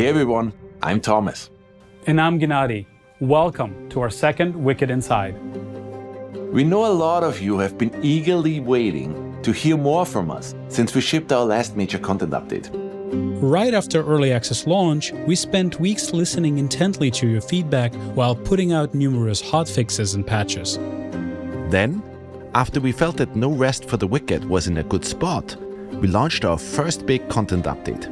Hey everyone, I'm Thomas. And I'm Gennady. Welcome to our second Wicked Inside. We know a lot of you have been eagerly waiting to hear more from us since we shipped our last major content update. Right after early access launch, we spent weeks listening intently to your feedback while putting out numerous hotfixes and patches. Then, after we felt that No Rest for the Wicked was in a good spot, we launched our first big content update,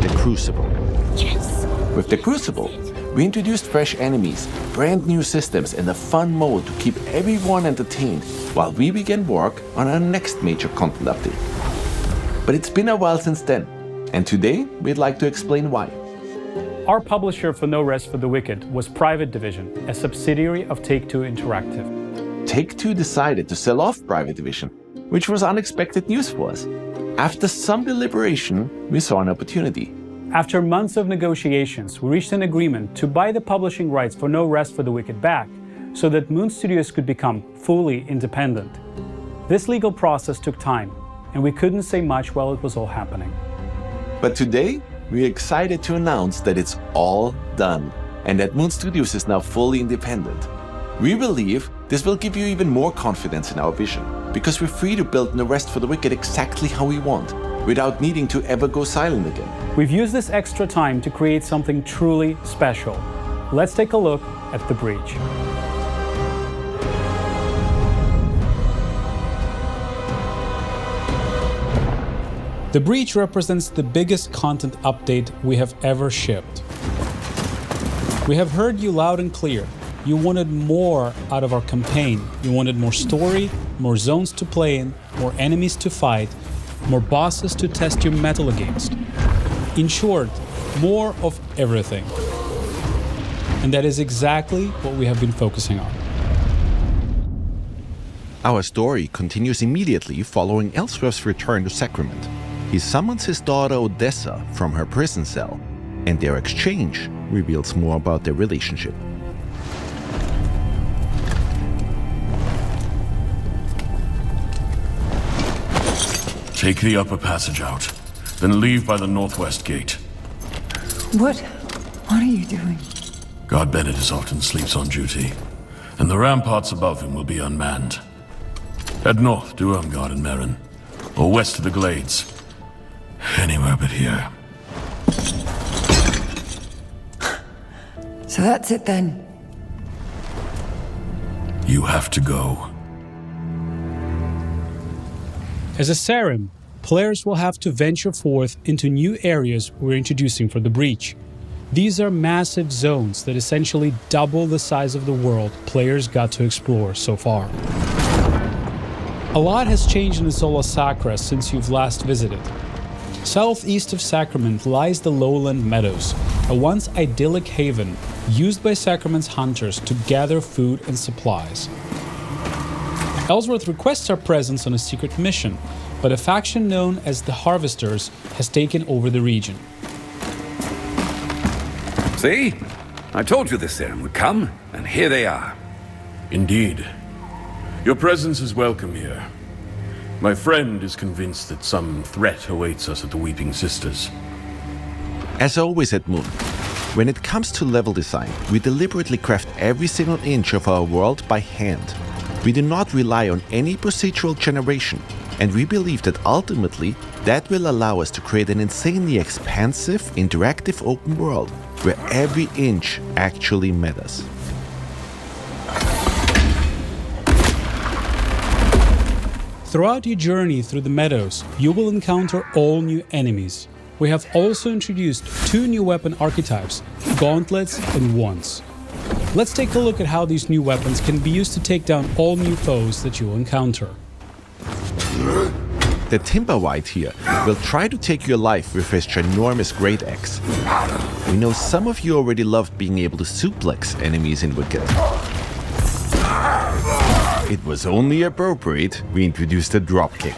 the Crucible. Yes! With the Crucible, we introduced fresh enemies, brand new systems, and a fun mode to keep everyone entertained while we began work on our next major content update. But it's been a while since then, and today we'd like to explain why. Our publisher for No Rest for the Wicked was Private Division, a subsidiary of Take-Two Interactive. Take-Two decided to sell off Private Division, which was unexpected news for us. After some deliberation, we saw an opportunity. After months of negotiations, we reached an agreement to buy the publishing rights for No Rest for the Wicked back, so that Moon Studios could become fully independent. This legal process took time, and we couldn't say much while it was all happening. But today, we're excited to announce that it's all done, and that Moon Studios is now fully independent. We believe this will give you even more confidence in our vision, because we're free to build No Rest for the Wicked exactly how we want, without needing to ever go silent again. We've used this extra time to create something truly special. Let's take a look at the breach. The breach represents the biggest content update we have ever shipped. We have heard you loud and clear. You wanted more out of our campaign. You wanted more story, more zones to play in, more enemies to fight, more bosses to test your mettle against. In short, more of everything. And that is exactly what we have been focusing on. Our story continues immediately following Ellsworth's return to Sacrament. He summons his daughter Odessa from her prison cell, and their exchange reveals more about their relationship. Take the upper passage out, then leave by the northwest gate. What are you doing? God Benedict often sleeps on duty, and the ramparts above him will be unmanned. Head north to Ermgard and Merin, or west to the Glades. Anywhere but here. So that's it then. You have to go. As a Sarim, players will have to venture forth into new areas we're introducing for the breach. These are massive zones that essentially double the size of the world players got to explore so far. A lot has changed in the Sola Sacra since you've last visited. Southeast of Sacrament lies the Lowland Meadows, a once idyllic haven used by Sacrament's hunters to gather food and supplies. Ellsworth requests our presence on a secret mission, but a faction known as the Harvesters has taken over the region. See? I told you this Sarim would come, and here they are. Indeed. Your presence is welcome here. My friend is convinced that some threat awaits us at the Weeping Sisters. As always at Moon, when it comes to level design, we deliberately craft every single inch of our world by hand. We do not rely on any procedural generation, and we believe that ultimately that will allow us to create an insanely expansive, interactive open world where every inch actually matters. Throughout your journey through the meadows, you will encounter all new enemies. We have also introduced 2 new weapon archetypes, gauntlets and wands. Let's take a look at how these new weapons can be used to take down all new foes that you'll encounter. The Timberwhite here will try to take your life with his ginormous great axe. We know some of you already loved being able to suplex enemies in Wicked. It was only appropriate we introduced a dropkick.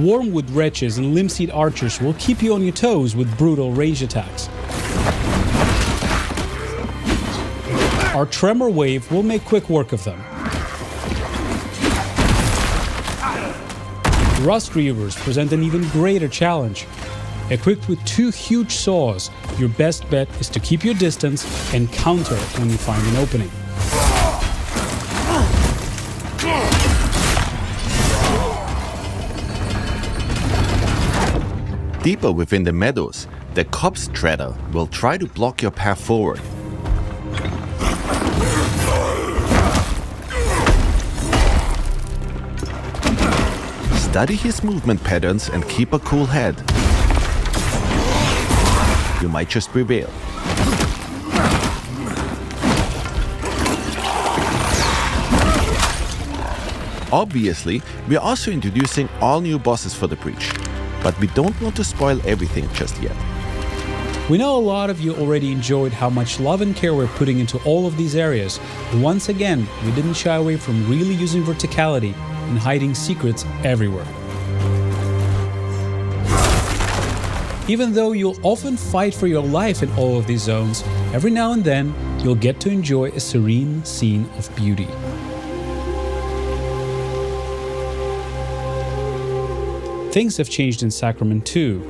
Wormwood wretches and limb-seed archers will keep you on your toes with brutal ranged attacks. Our Tremor Wave will make quick work of them. Rust Reavers present an even greater challenge. Equipped with 2 huge saws, your best bet is to keep your distance and counter when you find an opening. Deeper within the meadows, the Copse Treader will try to block your path forward. Study his movement patterns and keep a cool head. You might just prevail. Obviously, we are also introducing all new bosses for the Breach, but we don't want to spoil everything just yet. We know a lot of you already enjoyed how much love and care we're putting into all of these areas. Once again, we didn't shy away from really using verticality and hiding secrets everywhere. Even though you'll often fight for your life in all of these zones, every now and then you'll get to enjoy a serene scene of beauty. Things have changed in Sacrament too.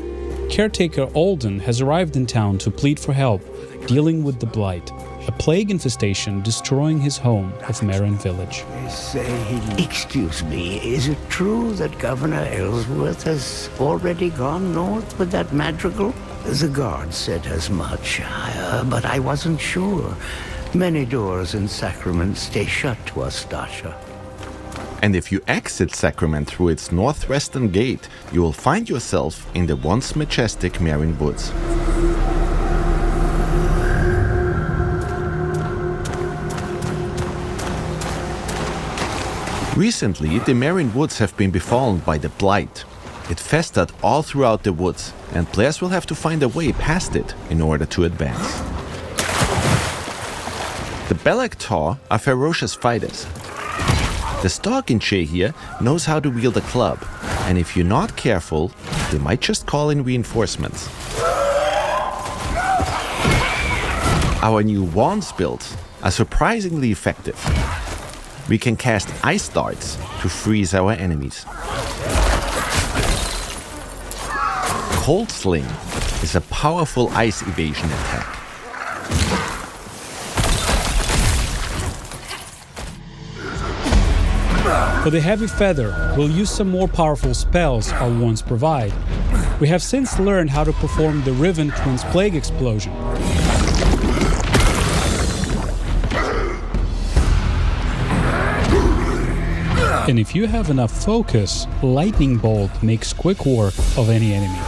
Caretaker Alden has arrived in town to plead for help, dealing with the Blight, a plague infestation destroying his home of Merrin Village. Excuse me, is it true that Governor Ellsworth has already gone north with that madrigal? The guard said as much, but I wasn't sure. Many doors in Sacrament stay shut to us, Dasha. And if you exit Sacrament through its northwestern gate, you will find yourself in the once majestic Merrin Woods. Recently, the Merrin Woods have been befallen by the Blight. It festered all throughout the woods, and players will have to find a way past it in order to advance. The Belak Tor are ferocious fighters. The Stalkinche here knows how to wield a club, and if you're not careful, they might just call in reinforcements. Our new wands builds are surprisingly effective. We can cast ice darts to freeze our enemies. Cold Sling is a powerful ice evasion attack. For the Heavy Feather, we'll use some more powerful spells our wands provide. We have since learned how to perform the Riven Twins Plague Explosion. And if you have enough focus, Lightning Bolt makes quick work of any enemy.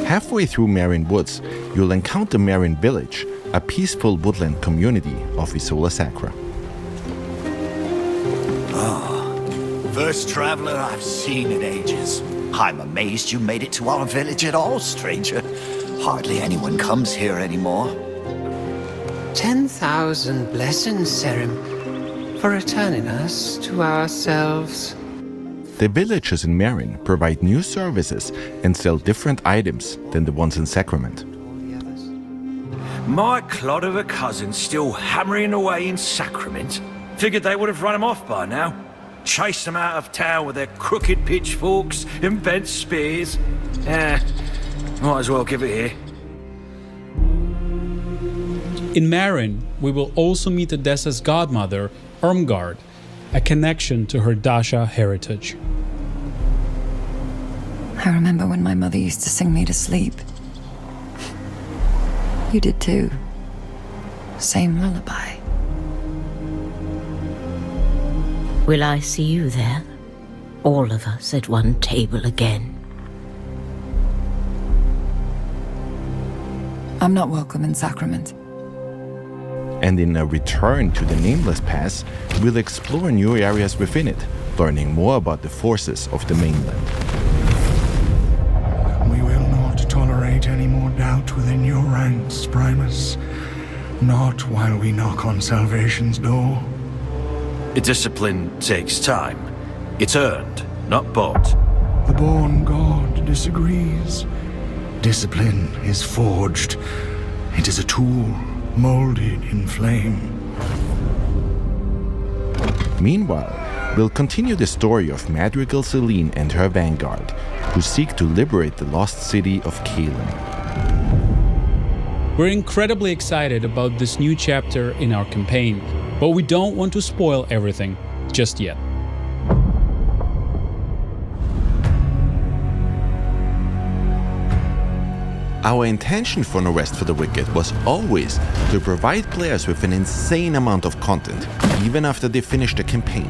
Halfway through Merrin Woods, you'll encounter Merrin Village, a peaceful woodland community of Isola Sacra. First traveler I've seen in ages. I'm amazed you made it to our village at all, stranger. Hardly anyone comes here anymore. 10,000 blessings, Serim, for returning us to ourselves. The villagers in Merrin provide new services and sell different items than the ones in Sacrament. My clod of a cousin's still hammering away in Sacrament. Figured they would have run him off by now. Chased them out of town with their crooked pitchforks and bent spears. Might as well give it here. In Merrin, we will also meet Odessa's godmother, Irmgard, a connection to her Dasha heritage. I remember when my mother used to sing me to sleep. You did too. Same lullaby. Will I see you there? All of us at one table again. I'm not welcome in Sacrament. And in a return to the Nameless Pass, we'll explore new areas within it, learning more about the forces of the mainland. We will not tolerate any more doubt within your ranks, Primus. Not while we knock on salvation's door. Discipline takes time. It's earned, not bought. The born god disagrees. Discipline is forged. It is a tool, molded in flame. Meanwhile, we'll continue the story of Madrigal Celine and her vanguard, who seek to liberate the lost city of Kalen. We're incredibly excited about this new chapter in our campaign, but we don't want to spoil everything just yet. Our intention for No Rest for the Wicked was always to provide players with an insane amount of content, even after they finish the campaign.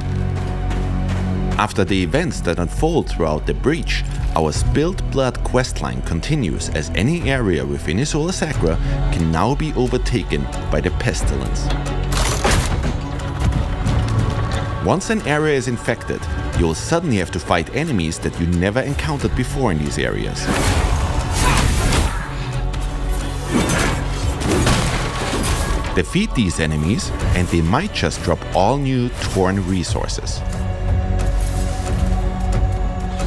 After the events that unfold throughout the Breach, our Spilled Blood questline continues as any area within Isola Sacra can now be overtaken by the Pestilence. Once an area is infected, you'll suddenly have to fight enemies that you never encountered before in these areas. Defeat these enemies, and they might just drop all new Torn resources.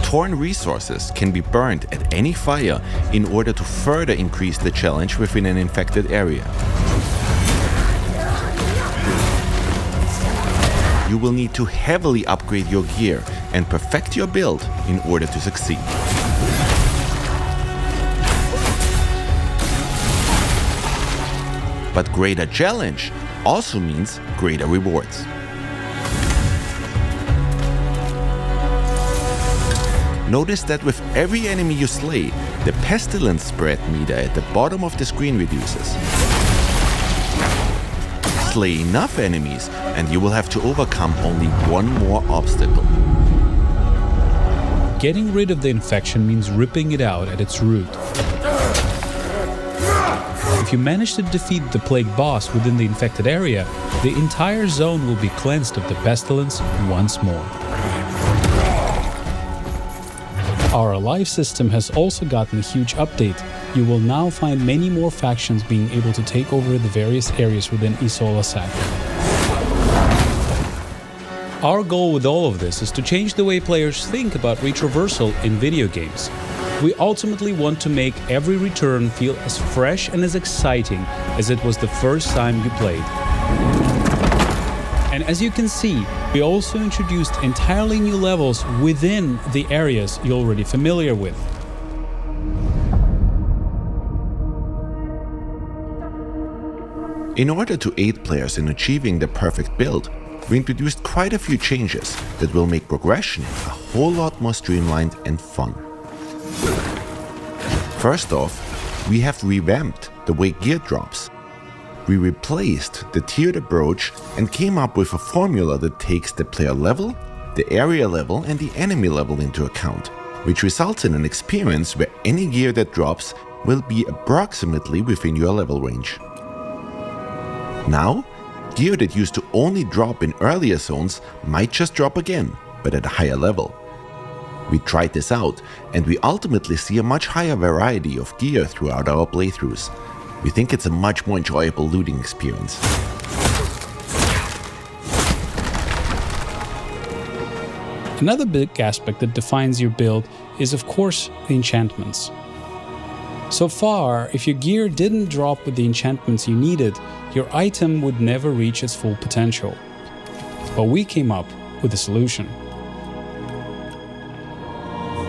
Torn resources can be burned at any fire in order to further increase the challenge within an infected area. You will need to heavily upgrade your gear and perfect your build in order to succeed. But greater challenge also means greater rewards. Notice that with every enemy you slay, the pestilence spread meter at the bottom of the screen reduces. Slay enough enemies and you will have to overcome only one more obstacle. Getting rid of the infection means ripping it out at its root. If you manage to defeat the plague boss within the infected area, the entire zone will be cleansed of the pestilence once more. Our life system has also gotten a huge update. You will now find many more factions being able to take over the various areas within Isola Sacra. Our goal with all of this is to change the way players think about retraversal in video games. We ultimately want to make every return feel as fresh and as exciting as it was the first time you played. And as you can see, we also introduced entirely new levels within the areas you're already familiar with. In order to aid players in achieving the perfect build, we introduced quite a few changes that will make progression a whole lot more streamlined and fun. First off, we have revamped the way gear drops. We replaced the tiered approach and came up with a formula that takes the player level, the area level and the enemy level into account, which results in an experience where any gear that drops will be approximately within your level range. Now, gear that used to only drop in earlier zones might just drop again, but at a higher level. We tried this out, and we ultimately see a much higher variety of gear throughout our playthroughs. We think it's a much more enjoyable looting experience. Another big aspect that defines your build is, of course, the enchantments. So far, if your gear didn't drop with the enchantments you needed, your item would never reach its full potential. But we came up with a solution.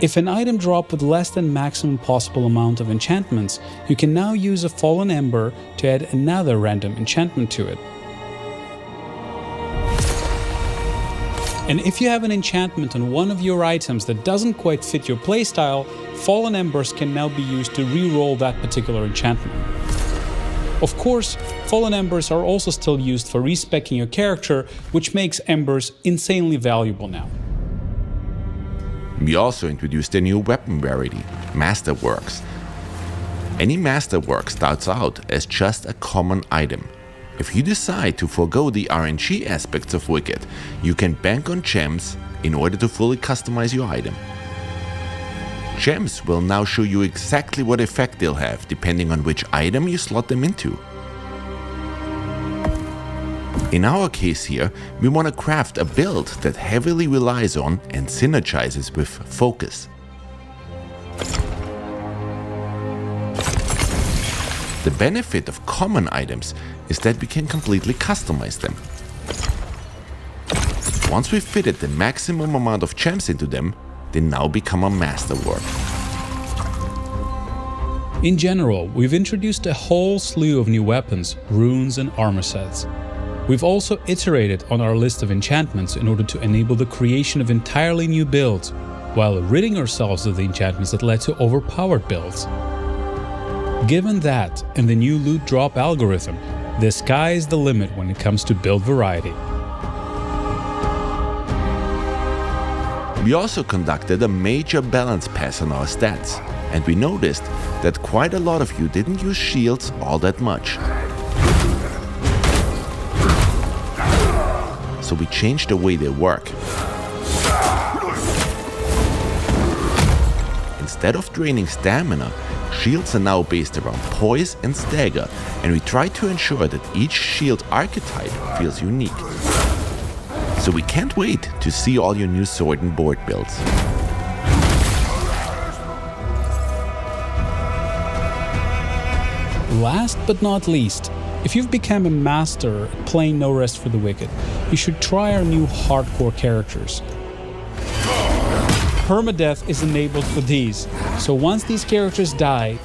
If an item dropped with less than maximum possible amount of enchantments, you can now use a Fallen Ember to add another random enchantment to it. And if you have an enchantment on one of your items that doesn't quite fit your playstyle, Fallen Embers can now be used to re-roll that particular enchantment. Of course, Fallen Embers are also still used for respeccing your character, which makes Embers insanely valuable now. We also introduced a new weapon rarity, Masterworks. Any Masterwork starts out as just a common item. If you decide to forego the RNG aspects of Wicked, you can bank on gems in order to fully customize your item. Gems will now show you exactly what effect they'll have depending on which item you slot them into. In our case here, we want to craft a build that heavily relies on and synergizes with focus. The benefit of common items is that we can completely customize them. Once we've fitted the maximum amount of gems into them, they now become a masterwork. In general, we've introduced a whole slew of new weapons, runes and armor sets. We've also iterated on our list of enchantments in order to enable the creation of entirely new builds, while ridding ourselves of the enchantments that led to overpowered builds. Given that and the new loot drop algorithm, the sky is the limit when it comes to build variety. We also conducted a major balance pass on our stats, and we noticed that quite a lot of you didn't use shields all that much. So we changed the way they work. Instead of draining stamina, shields are now based around poise and stagger, and we try to ensure that each shield archetype feels unique. So we can't wait to see all your new sword and board builds. Last but not least, if you've become a master at playing No Rest for the Wicked, you should try our new hardcore characters. Permadeath is enabled for these, so once these characters die,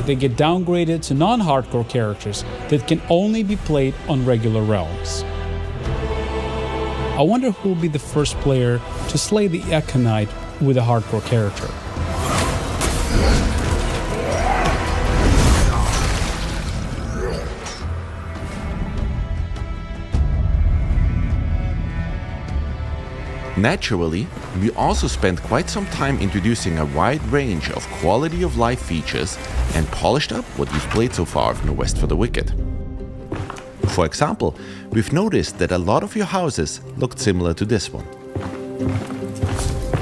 they get downgraded to non-hardcore characters that can only be played on regular realms. I wonder who will be the first player to slay the Aconite with a hardcore character. Naturally, we also spent quite some time introducing a wide range of quality of life features and polished up what you've played so far of No Rest for the Wicked. For example, we've noticed that a lot of your houses looked similar to this one.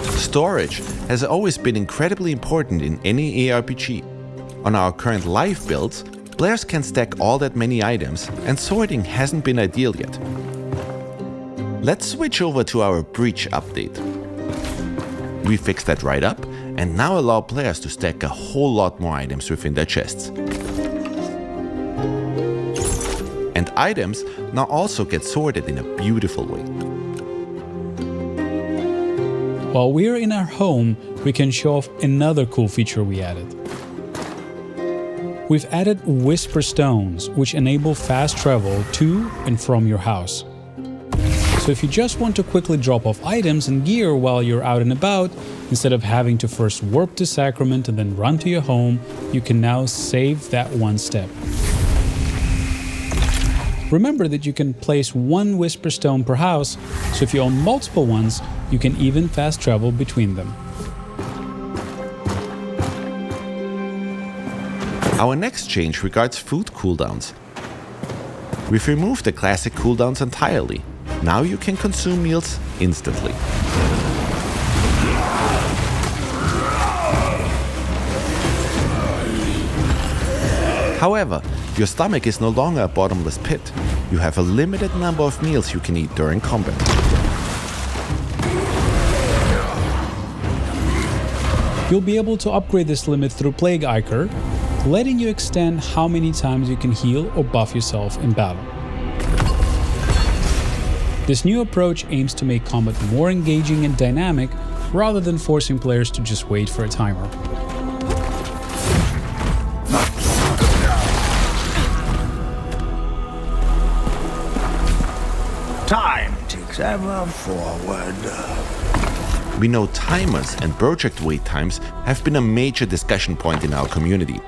Storage has always been incredibly important in any ARPG. On our current live builds, players can stack all that many items, and sorting hasn't been ideal yet. Let's switch over to our Breach update. We fixed that right up and now allow players to stack a whole lot more items within their chests. And items now also get sorted in a beautiful way. While we're in our home, we can show off another cool feature we added. We've added Whisper Stones, which enable fast travel to and from your house. So if you just want to quickly drop off items and gear while you're out and about, instead of having to first warp to Sacrament and then run to your home, you can now save that one step. Remember that you can place one Whisper Stone per house, so if you own multiple ones, you can even fast travel between them. Our next change regards food cooldowns. We've removed the classic cooldowns entirely. Now you can consume meals instantly. However, your stomach is no longer a bottomless pit. You have a limited number of meals you can eat during combat. You'll be able to upgrade this limit through Plague Ichor, letting you extend how many times you can heal or buff yourself in battle. This new approach aims to make combat more engaging and dynamic, rather than forcing players to just wait for a timer. Time ticks ever forward. We know timers and project wait times have been a major discussion point in our community.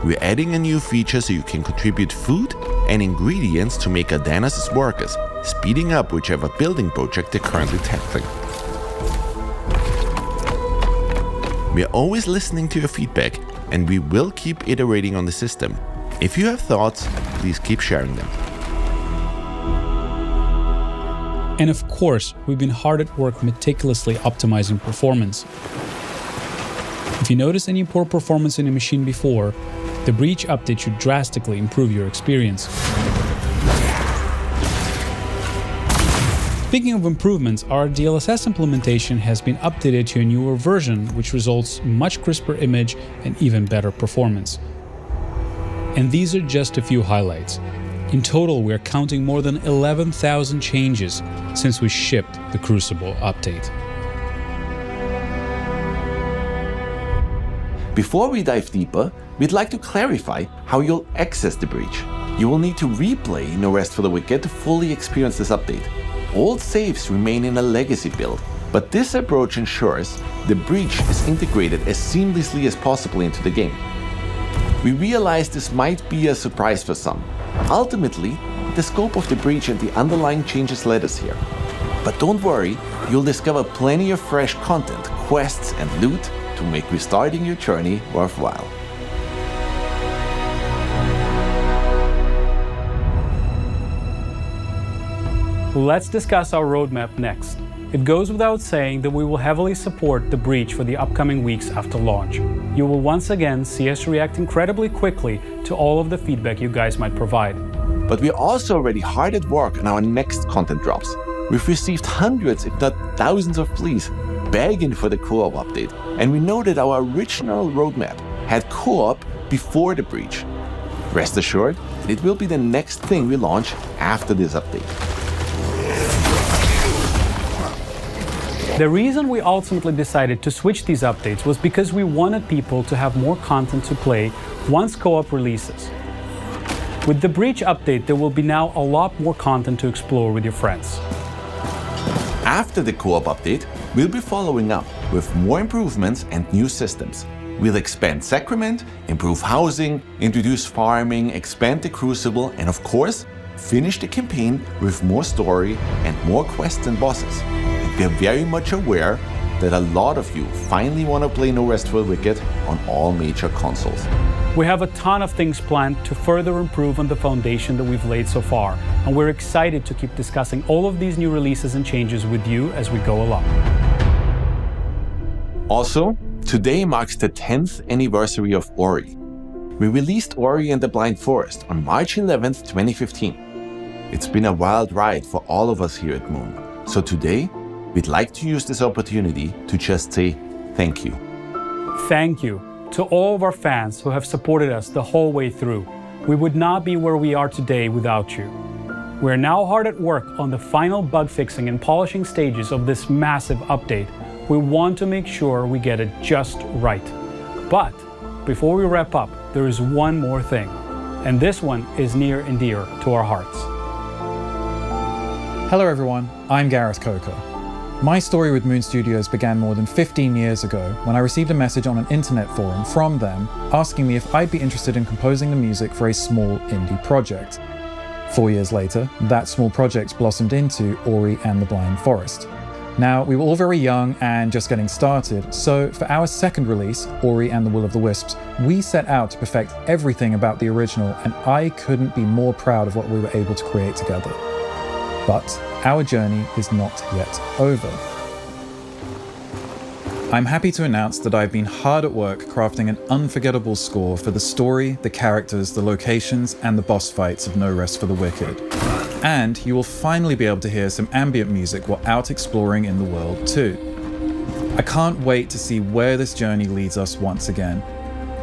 We're adding a new feature so you can contribute food and ingredients to make Adanas' workers, speeding up whichever building project they're currently tackling. We are always listening to your feedback, and we will keep iterating on the system. If you have thoughts, please keep sharing them. And of course, we've been hard at work meticulously optimizing performance. If you notice any poor performance in a machine before, the Breach update should drastically improve your experience. Speaking of improvements, our DLSS implementation has been updated to a newer version, which results in much crisper image and even better performance. And these are just a few highlights. In total, we are counting more than 11,000 changes since we shipped the Crucible update. Before we dive deeper, we'd like to clarify how you'll access the breach. You will need to replay No Rest for the Wicked to fully experience this update. Old saves remain in a legacy build, but this approach ensures the breach is integrated as seamlessly as possible into the game. We realize this might be a surprise for some. Ultimately, the scope of the breach and the underlying changes led us here. But don't worry, you'll discover plenty of fresh content, quests and loot to make restarting your journey worthwhile. Let's discuss our roadmap next. It goes without saying that we will heavily support the breach for the upcoming weeks after launch. You will once again see us react incredibly quickly to all of the feedback you guys might provide. But we're also already hard at work on our next content drops. We've received hundreds, if not thousands of pleas begging for the co-op update, and we know that our original roadmap had co-op before the breach. Rest assured, it will be the next thing we launch after this update. The reason we ultimately decided to switch these updates was because we wanted people to have more content to play once co-op releases. With the Breach update, there will be now a lot more content to explore with your friends. After the co-op update, we'll be following up with more improvements and new systems. We'll expand Sacrament, improve housing, introduce farming, expand the Crucible, and of course, finish the campaign with more story and more quests and bosses. We are very much aware that a lot of you finally want to play No Rest for the Wicked on all major consoles. We have a ton of things planned to further improve on the foundation that we've laid so far, and we're excited to keep discussing all of these new releases and changes with you as we go along. Also, today marks the 10th anniversary of Ori. We released Ori and the Blind Forest on March 11th, 2015. It's been a wild ride for all of us here at Moon, so today, we'd like to use this opportunity to just say thank you. Thank you to all of our fans who have supported us the whole way through. We would not be where we are today without you. We're now hard at work on the final bug fixing and polishing stages of this massive update. We want to make sure we get it just right. But before we wrap up, there is one more thing, and this one is near and dear to our hearts. Hello everyone, I'm Gareth Coker. My story with Moon Studios began more than 15 years ago when I received a message on an internet forum from them asking me if I'd be interested in composing the music for a small indie project. 4 years later, that small project blossomed into Ori and the Blind Forest. Now, we were all very young and just getting started, so for our second release, Ori and the Will of the Wisps, we set out to perfect everything about the original, and I couldn't be more proud of what we were able to create together. But our journey is not yet over. I'm happy to announce that I've been hard at work crafting an unforgettable score for the story, the characters, the locations, and the boss fights of No Rest for the Wicked. And you will finally be able to hear some ambient music while out exploring in the world too. I can't wait to see where this journey leads us once again.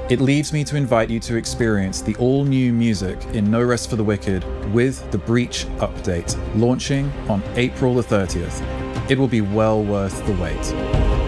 It leaves me to invite you to experience the all-new music in No Rest for the Wicked with the Breach update, launching on April the 30th. It will be well worth the wait.